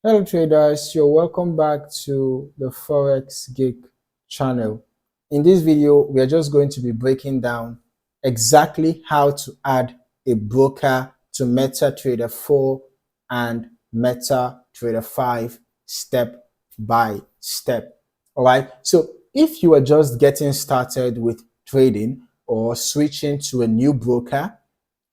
Hello traders, you're welcome back to the Forex Geek channel. In this video, we are just going to be breaking down exactly how to add a broker to MetaTrader 4 and MetaTrader 5 step by step. All right, so if you are just getting started with trading or switching to a new broker,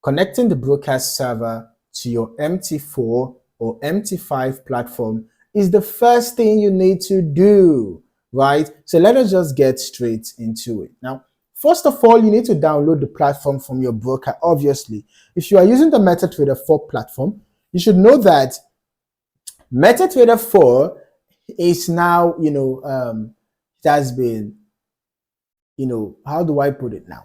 connecting the broker server to your MT4 or MT5 platform is the first thing you need to do, right? So let us just get straight into it. Now, first of all, you need to download the platform from your broker, obviously. If you are using the MetaTrader 4 platform, you should know that MetaTrader 4 is now, it has been, how do I put it now?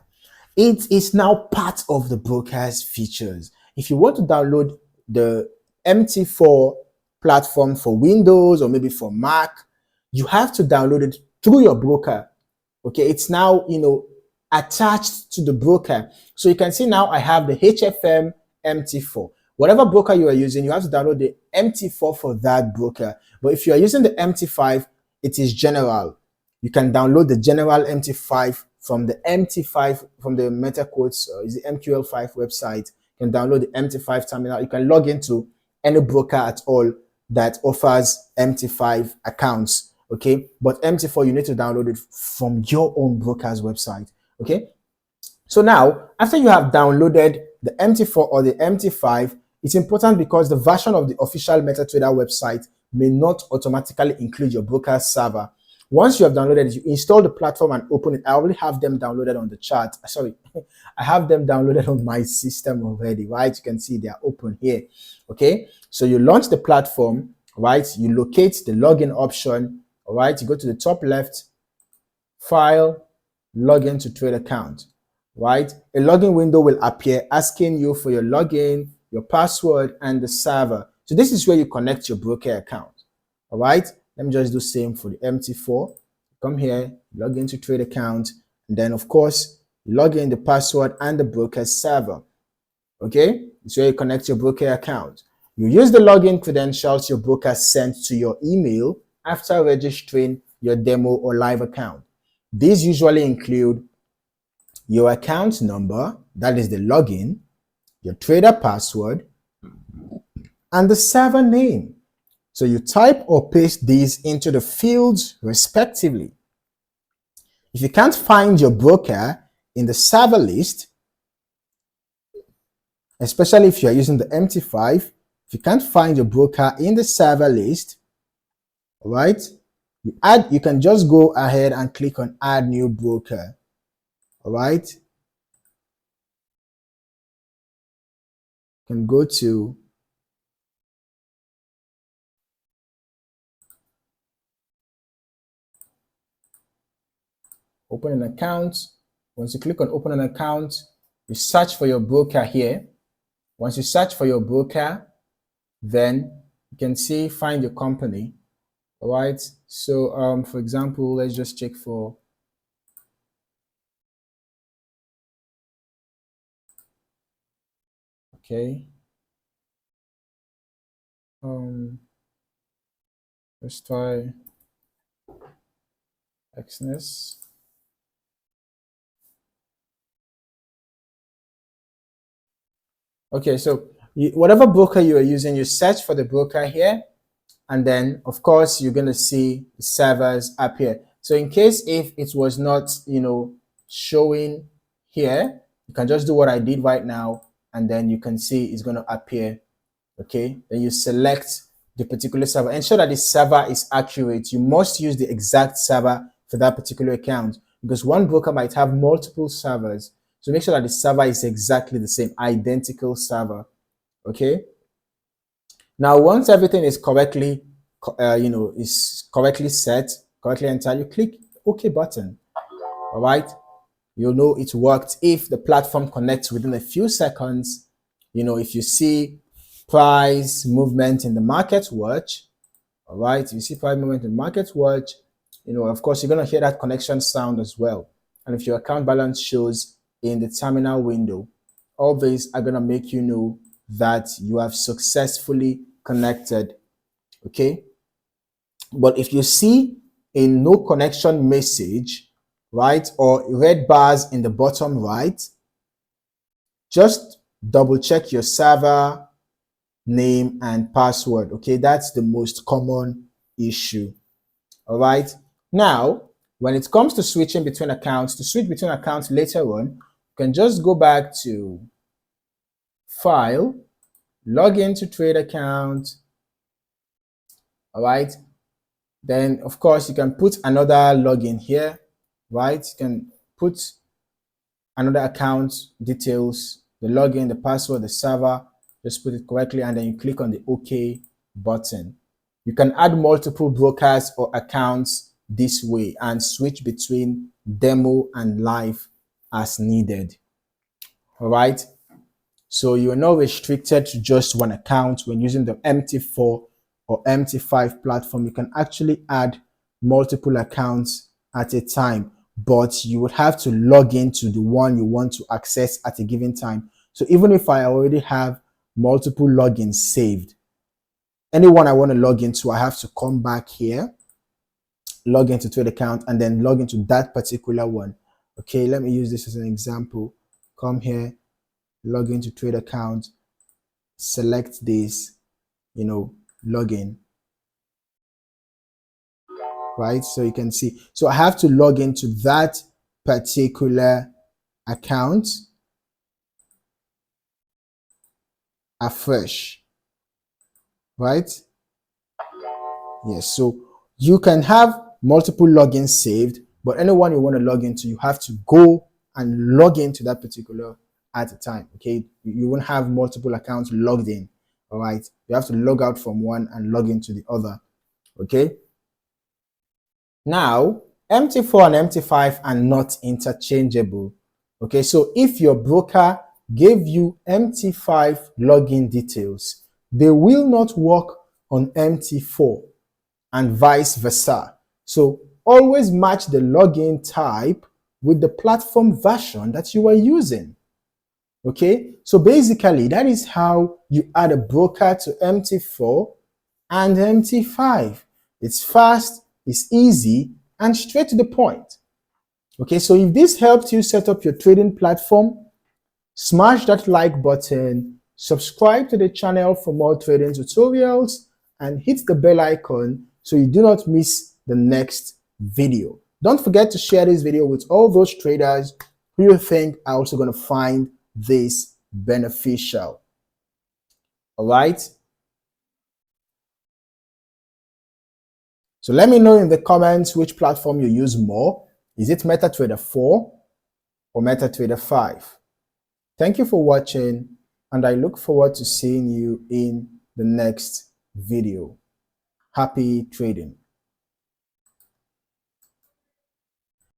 It is now part of the broker's features. If you want to download the MT4 platform for Windows or maybe for Mac, you have to download it through your broker. Okay, it's now attached to the broker. So you can see now I have the HFM MT4. Whatever broker you are using, you have to download the MT4 for that broker. But if you are using the MT5, it is general. You can download the general MT5 from the MT5 from the MetaQuotes, is the MQL5 website. You can download the MT5 terminal. You can log into any broker at all that offers MT5 accounts. Okay, but MT4 you need to download it from your own broker's website. Okay, so now after you have downloaded the MT4 or the MT5, it's important because the version of the official MetaTrader website may not automatically include your broker's server. Once you have downloaded it, you install the platform and open it. I already have them downloaded on the chart. Sorry, I have them downloaded on my system already, right? You can see they are open here. Okay, so you launch the platform, right? You locate the login option, all right? You go to the top left, file, login to trade account, right? A login window will appear asking you for your login, your password, and the server. So this is where you connect your broker account, all right? Let me just do same for the MT4. Come here, log into trade account, and then of course, you log in the password and the broker server. Okay, it's where you connect your broker account. You use the login credentials your broker sent to your email after registering your demo or live account. These usually include your account number, that is the login, your trader password, and the server name. So you type or paste these into the fields respectively. If you can't find your broker in the server list, especially if you're using the MT5, if you can't find your broker in the server list, all right, you can just go ahead and click on add new broker. All right, you can go to open an account. Once you click on open an account, you search for your broker here. Once you search for your broker, then you can see find your company. All right, so for example, let's just check for okay, let's try Exness. Okay, so whatever broker you are using, you search for the broker here, and then of course you're going to see the servers appear. So in case if it was not showing here, you can just do what I did right now, and then you can see it's going to appear. Okay, then you select the particular server. Ensure that the server is accurate. You must use the exact server for that particular account, because one broker might have multiple servers. So make sure that the server is exactly the same, identical server. Okay. Now, once everything is correctly, is correctly set, correctly entered, you click OK button. All right. You'll know it worked if the platform connects within a few seconds. If you see price movement in the market watch, all right, you see price movement in market watch, of course, you're going to hear that connection sound as well. And if your account balance shows in the terminal window, all these are going to make you know that you have successfully connected okay? But if you see a no connection message, right, or red bars in the bottom right, just double check your server name and password, okay? That's the most common issue, all right? Now, when it comes to switching between accounts, to switch between accounts later on, you can just go back to File, log into Trade Account, all right? Then, of course, you can put another login here, right? You can put another account details, the login, the password, the server, just put it correctly, and then you click on the OK button. You can add multiple brokers or accounts this way and switch between demo and live as needed. All right. So you're not restricted to just one account when using the MT4 or MT5 platform. You can actually add multiple accounts at a time, but you would have to log into the one you want to access at a given time. So even if I already have multiple logins saved, anyone I want to log into, I have to come back here, log into Trade account, and then log into that particular one. Okay, let me use this as an example. Come here, log into Trade account, select this, login, right? So you can see, so I have to log into that particular account afresh, right? Yes, so you can have multiple logins saved, but anyone you want to log into, you have to go and log into that particular at a time, okay? You won't have multiple accounts logged in, all right? You have to log out from one and log into the other, okay? Now, MT4 and MT5 are not interchangeable, okay? So if your broker gave you MT5 login details, they will not work on MT4 and vice versa. So always match the login type with the platform version that you are using. Okay, so basically that is how you add a broker to MT4 and MT5. It's fast, it's easy, and straight to the point. Okay, so if this helped you set up your trading platform, smash that like button, subscribe to the channel for more trading tutorials, and hit the bell icon so you do not miss the next video. Don't forget to share this video with all those traders who you think are also going to find this beneficial. All right. So let me know in the comments which platform you use more. Is it MetaTrader 4 or MetaTrader 5? Thank you for watching, and I look forward to seeing you in the next video. Happy trading.